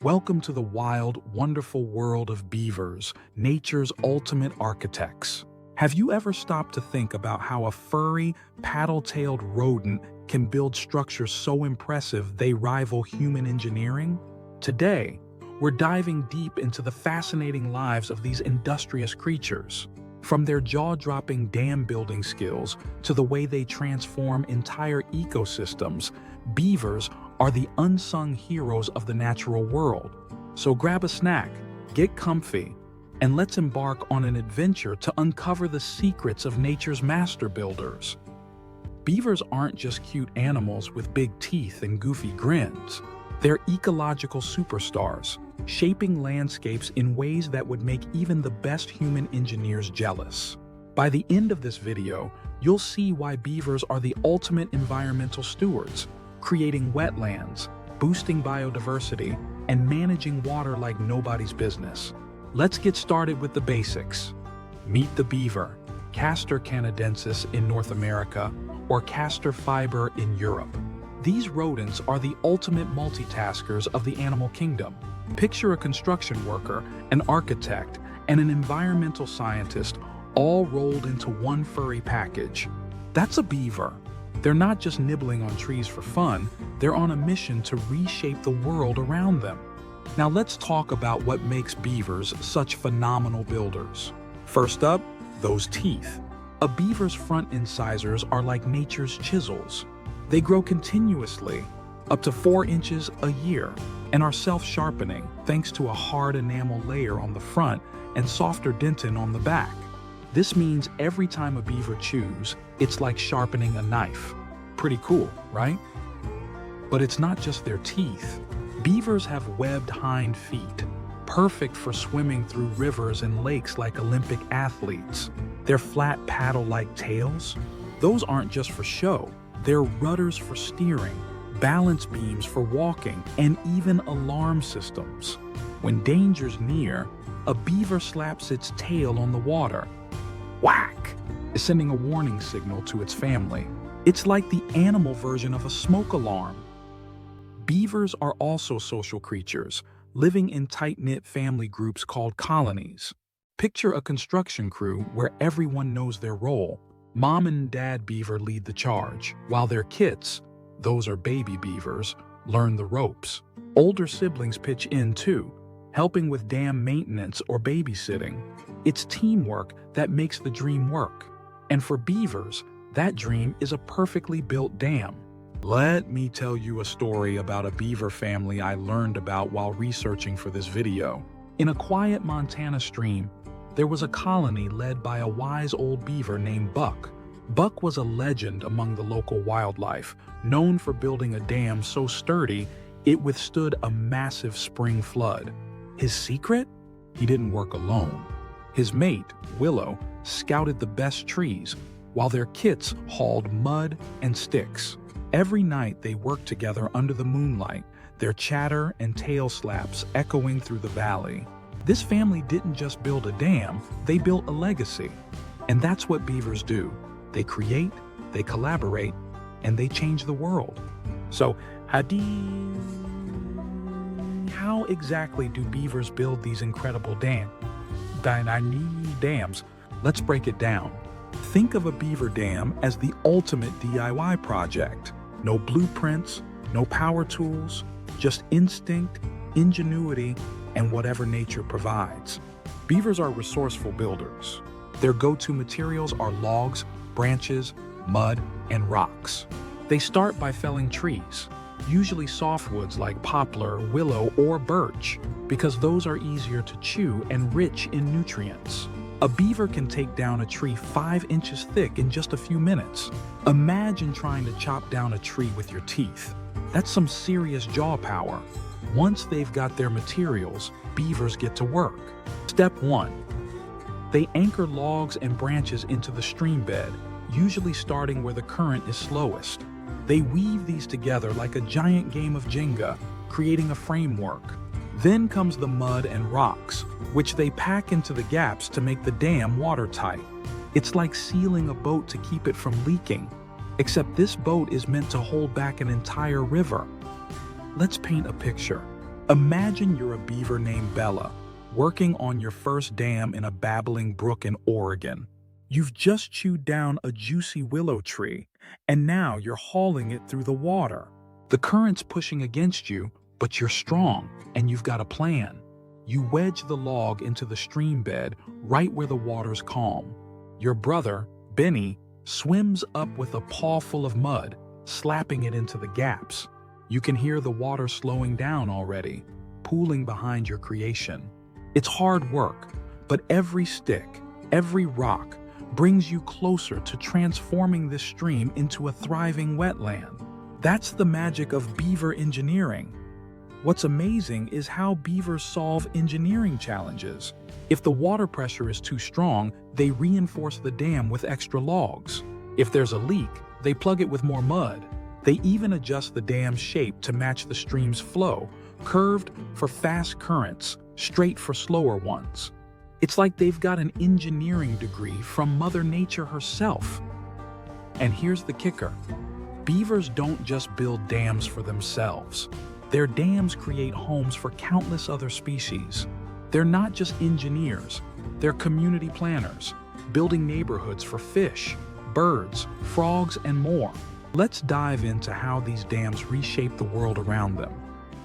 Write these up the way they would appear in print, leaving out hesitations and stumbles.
Welcome to the wild, wonderful world of beavers, nature's ultimate architects. Have you ever stopped to think about how a furry, paddle-tailed rodent can build structures so impressive they rival human engineering? Today, we're diving deep into the fascinating lives of these industrious creatures. From their jaw-dropping dam-building skills to the way they transform entire ecosystems, beavers are the unsung heroes of the natural world. So grab a snack, get comfy, and let's embark on an adventure to uncover the secrets of nature's master builders. Beavers aren't just cute animals with big teeth and goofy grins. They're ecological superstars, shaping landscapes in ways that would make even the best human engineers jealous. By the end of this video, you'll see why beavers are the ultimate environmental stewards, creating wetlands, boosting biodiversity, and managing water like nobody's business. Let's get started with the basics. Meet the beaver, Castor canadensis in North America, or Castor fiber in Europe. These rodents are the ultimate multitaskers of the animal kingdom. Picture a construction worker, an architect, and an environmental scientist all rolled into one furry package. That's a beaver. They're not just nibbling on trees for fun, they're on a mission to reshape the world around them. Now let's talk about what makes beavers such phenomenal builders. First up, those teeth. A beaver's front incisors are like nature's chisels. They grow continuously, up to 4 inches a year, and are self-sharpening thanks to a hard enamel layer on the front and softer dentin on the back. This means every time a beaver chews, it's like sharpening a knife. Pretty cool, right? But it's not just their teeth. Beavers have webbed hind feet, perfect for swimming through rivers and lakes like Olympic athletes. Their flat paddle-like tails, those aren't just for show. They're rudders for steering, balance beams for walking, and even alarm systems. When danger's near, a beaver slaps its tail on the water. Whack! Is sending a warning signal to its family. It's like the animal version of a smoke alarm. Beavers are also social creatures, living in tight-knit family groups called colonies. Picture a construction crew where everyone knows their role. Mom and Dad beaver lead the charge, while their kits, those are baby beavers, learn the ropes. Older siblings pitch in too, helping with dam maintenance or babysitting. It's teamwork that makes the dream work. And for beavers, that dream is a perfectly built dam. Let me tell you a story about a beaver family I learned about while researching for this video. In a quiet Montana stream, there was a colony led by a wise old beaver named Buck. Buck was a legend among the local wildlife, known for building a dam so sturdy it withstood a massive spring flood. His secret? He didn't work alone. His mate, Willow, scouted the best trees, while their kits hauled mud and sticks. Every night they worked together under the moonlight, their chatter and tail slaps echoing through the valley. This family didn't just build a dam, they built a legacy. And that's what beavers do. They create, they collaborate, and they change the world. So, how exactly do beavers build these incredible dams? Let's break it down. Think of a beaver dam as the ultimate DIY project. No blueprints, no power tools, just instinct, ingenuity, and whatever nature provides. Beavers are resourceful builders. Their go-to materials are logs, branches, mud, and rocks. They start by felling trees, usually softwoods like poplar, willow, or birch, because those are easier to chew and rich in nutrients. A beaver can take down a tree 5 inches thick in just a few minutes. Imagine trying to chop down a tree with your teeth. That's some serious jaw power. Once they've got their materials, beavers get to work. Step 1. They anchor logs and branches into the stream bed, usually starting where the current is slowest. They weave these together like a giant game of Jenga, creating a framework. Then comes the mud and rocks, which they pack into the gaps to make the dam watertight. It's like sealing a boat to keep it from leaking, except this boat is meant to hold back an entire river. Let's paint a picture. Imagine you're a beaver named Bella, working on your first dam in a babbling brook in Oregon. You've just chewed down a juicy willow tree, and now you're hauling it through the water. The current's pushing against you, but you're strong, and you've got a plan. You wedge the log into the stream bed right where the water's calm. Your brother, Benny, swims up with a paw full of mud, slapping it into the gaps. You can hear the water slowing down already, pooling behind your creation. It's hard work, but every stick, every rock, brings you closer to transforming this stream into a thriving wetland. That's the magic of beaver engineering. What's amazing is how beavers solve engineering challenges. If the water pressure is too strong, they reinforce the dam with extra logs. If there's a leak, they plug it with more mud. They even adjust the dam's shape to match the stream's flow, curved for fast currents, straight for slower ones. It's like they've got an engineering degree from Mother Nature herself. And here's the kicker. Beavers don't just build dams for themselves. Their dams create homes for countless other species. They're not just engineers, they're community planners, building neighborhoods for fish, birds, frogs, and more. Let's dive into how these dams reshape the world around them.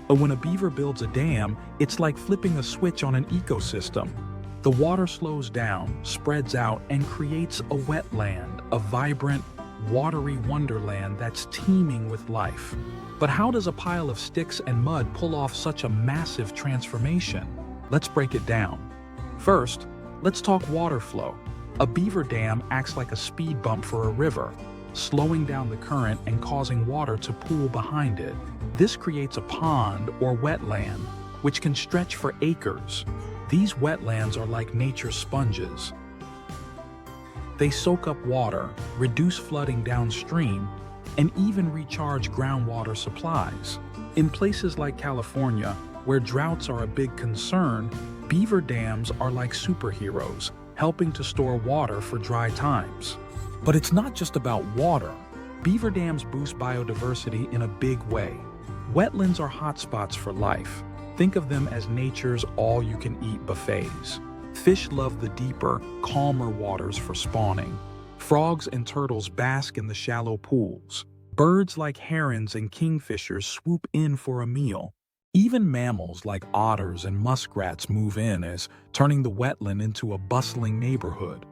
When a beaver builds a dam, it's like flipping a switch on an ecosystem. The water slows down, spreads out, and creates a wetland, a vibrant, watery wonderland that's teeming with life. But how does a pile of sticks and mud pull off such a massive transformation? Let's break it down. First, let's talk water flow. A beaver dam acts like a speed bump for a river, slowing down the current and causing water to pool behind it. This creates a pond or wetland, which can stretch for acres. These wetlands are like nature's sponges. They soak up water, reduce flooding downstream, and even recharge groundwater supplies. In places like California, where droughts are a big concern, beaver dams are like superheroes, helping to store water for dry times. But it's not just about water. Beaver dams boost biodiversity in a big way. Wetlands are hotspots for life. Think of them as nature's all-you-can-eat buffets. Fish love the deeper, calmer waters for spawning. Frogs and turtles bask in the shallow pools. Birds like herons and kingfishers swoop in for a meal. Even mammals like otters and muskrats move in, as turning the wetland into a bustling neighborhood.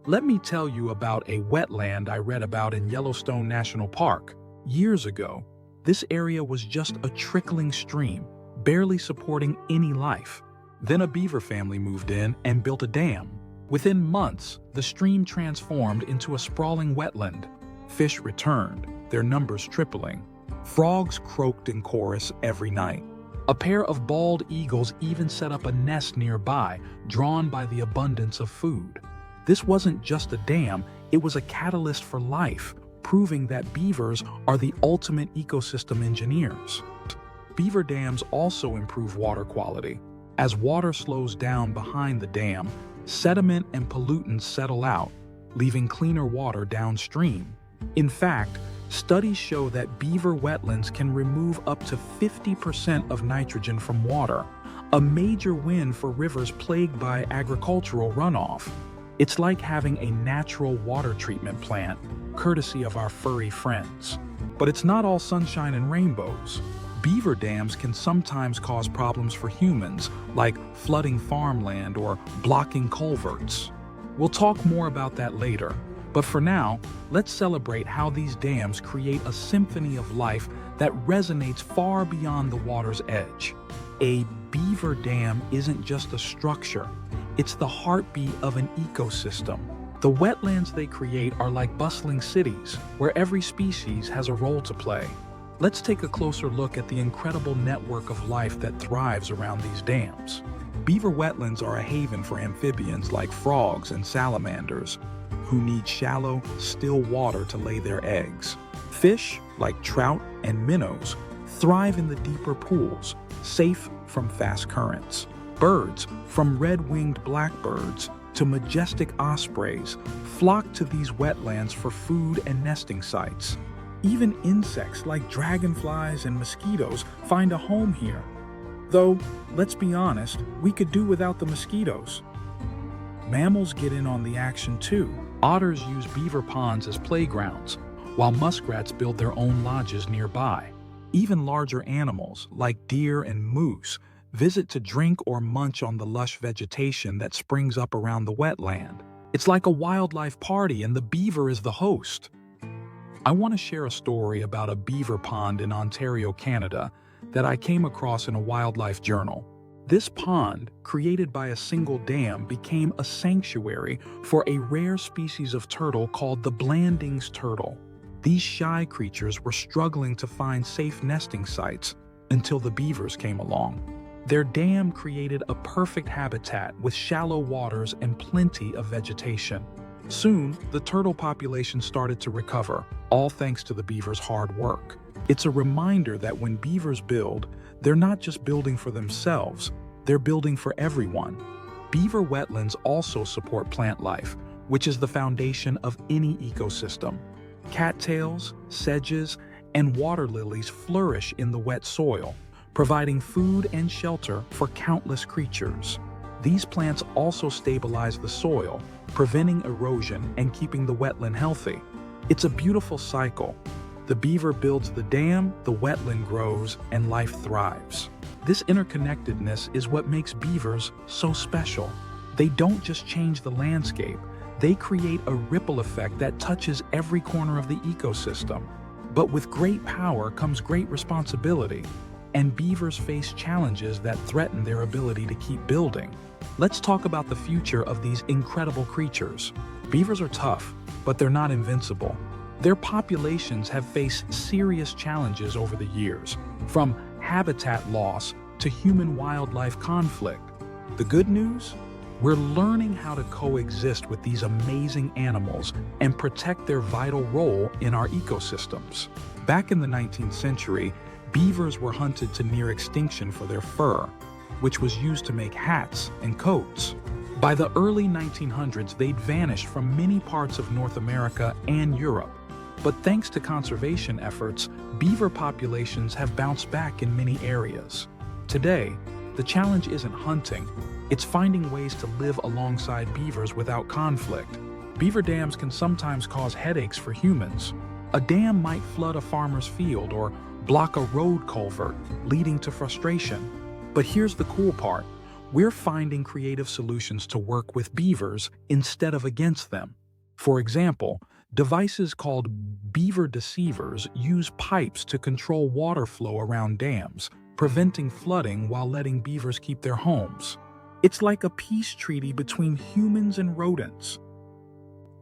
Let me tell you about a wetland I read about in Yellowstone National Park. Years ago, this area was just a trickling stream, barely supporting any life. Then a beaver family moved in and built a dam. Within months, the stream transformed into a sprawling wetland. Fish returned, their numbers tripling. Frogs croaked in chorus every night. A pair of bald eagles even set up a nest nearby, drawn by the abundance of food. This wasn't just a dam, it was a catalyst for life, proving that beavers are the ultimate ecosystem engineers. Beaver dams also improve water quality. As water slows down behind the dam, sediment and pollutants settle out, leaving cleaner water downstream. In fact, studies show that beaver wetlands can remove up to 50% of nitrogen from water, a major win for rivers plagued by agricultural runoff. It's like having a natural water treatment plant, courtesy of our furry friends. But it's not all sunshine and rainbows. Beaver dams can sometimes cause problems for humans, like flooding farmland or blocking culverts. We'll talk more about that later, but for now, let's celebrate how these dams create a symphony of life that resonates far beyond the water's edge. A beaver dam isn't just a structure, it's the heartbeat of an ecosystem. The wetlands they create are like bustling cities, where every species has a role to play. Let's take a closer look at the incredible network of life that thrives around these dams. Beaver wetlands are a haven for amphibians like frogs and salamanders, who need shallow, still water to lay their eggs. Fish, like trout and minnows, thrive in the deeper pools, safe from fast currents. Birds, from red-winged blackbirds to majestic ospreys, flock to these wetlands for food and nesting sites. Even insects like dragonflies and mosquitoes find a home here. Though, let's be honest, we could do without the mosquitoes. Mammals get in on the action too. Otters use beaver ponds as playgrounds, while muskrats build their own lodges nearby. Even larger animals, like deer and moose, visit to drink or munch on the lush vegetation that springs up around the wetland. It's like a wildlife party, and the beaver is the host. I want to share a story about a beaver pond in Ontario, Canada, that I came across in a wildlife journal. This pond, created by a single dam, became a sanctuary for a rare species of turtle called the Blandings turtle. These shy creatures were struggling to find safe nesting sites until the beavers came along. Their dam created a perfect habitat with shallow waters and plenty of vegetation. Soon, the turtle population started to recover, all thanks to the beavers' hard work. It's a reminder that when beavers build, they're not just building for themselves, they're building for everyone. Beaver wetlands also support plant life, which is the foundation of any ecosystem. Cattails, sedges, and water lilies flourish in the wet soil, providing food and shelter for countless creatures. These plants also stabilize the soil, preventing erosion and keeping the wetland healthy. It's a beautiful cycle. The beaver builds the dam, the wetland grows, and life thrives. This interconnectedness is what makes beavers so special. They don't just change the landscape, they create a ripple effect that touches every corner of the ecosystem. But with great power comes great responsibility, and beavers face challenges that threaten their ability to keep building. Let's talk about the future of these incredible creatures. Beavers are tough, but they're not invincible. Their populations have faced serious challenges over the years, from habitat loss to human-wildlife conflict. The good news? We're learning how to coexist with these amazing animals and protect their vital role in our ecosystems. Back in the 19th century, beavers were hunted to near extinction for their fur, which was used to make hats and coats. By the early 1900s, they'd vanished from many parts of North America and Europe. But thanks to conservation efforts, beaver populations have bounced back in many areas. Today, the challenge isn't hunting, it's finding ways to live alongside beavers without conflict. Beaver dams can sometimes cause headaches for humans. A dam might flood a farmer's field or block a road culvert, leading to frustration. But here's the cool part. We're finding creative solutions to work with beavers instead of against them. For example, devices called beaver deceivers use pipes to control water flow around dams, preventing flooding while letting beavers keep their homes. It's like a peace treaty between humans and rodents.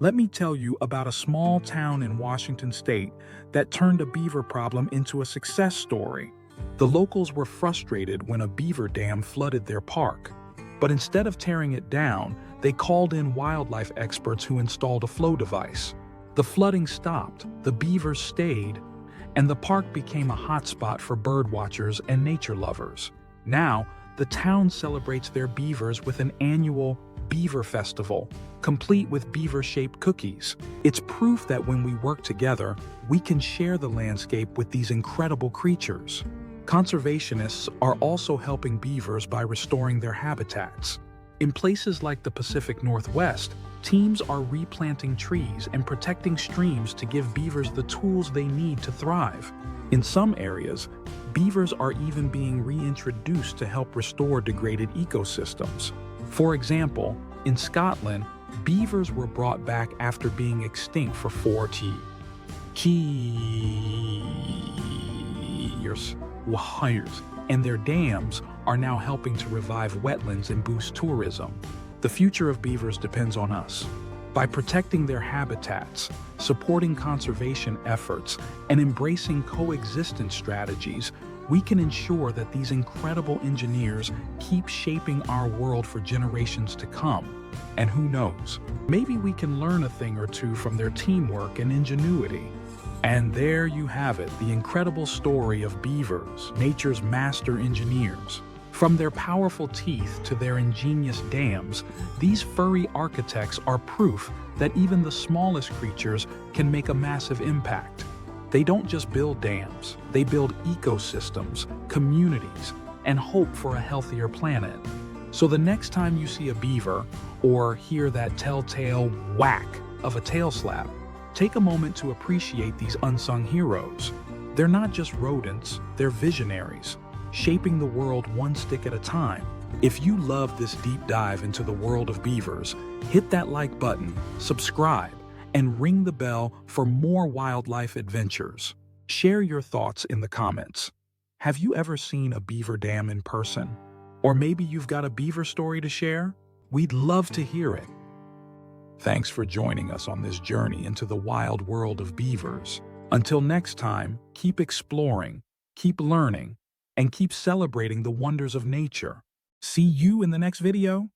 Let me tell you about a small town in Washington state that turned a beaver problem into a success story. The locals were frustrated when a beaver dam flooded their park. But instead of tearing it down, they called in wildlife experts who installed a flow device. The flooding stopped, the beavers stayed, and the park became a hotspot for bird watchers and nature lovers. Now, the town celebrates their beavers with an annual Beaver Festival, complete with beaver-shaped cookies. It's proof that when we work together, we can share the landscape with these incredible creatures. Conservationists are also helping beavers by restoring their habitats. In places like the Pacific Northwest, teams are replanting trees and protecting streams to give beavers the tools they need to thrive. In some areas, beavers are even being reintroduced to help restore degraded ecosystems. For example, in Scotland, beavers were brought back after being extinct for 40 years, and their dams are now helping to revive wetlands and boost tourism. The future of beavers depends on us. By protecting their habitats, supporting conservation efforts, and embracing coexistence strategies, we can ensure that these incredible engineers keep shaping our world for generations to come. And who knows, maybe we can learn a thing or two from their teamwork and ingenuity. And there you have it, the incredible story of beavers, nature's master engineers. From their powerful teeth to their ingenious dams, these furry architects are proof that even the smallest creatures can make a massive impact. They don't just build dams, they build ecosystems, communities, and hope for a healthier planet. So the next time you see a beaver or hear that telltale whack of a tail slap, take a moment to appreciate these unsung heroes. They're not just rodents, they're visionaries, shaping the world one stick at a time. If you love this deep dive into the world of beavers, hit that like button, subscribe, and ring the bell for more wildlife adventures. Share your thoughts in the comments. Have you ever seen a beaver dam in person? Or maybe you've got a beaver story to share? We'd love to hear it. Thanks for joining us on this journey into the wild world of beavers. Until next time, keep exploring, keep learning, and keep celebrating the wonders of nature. See you in the next video.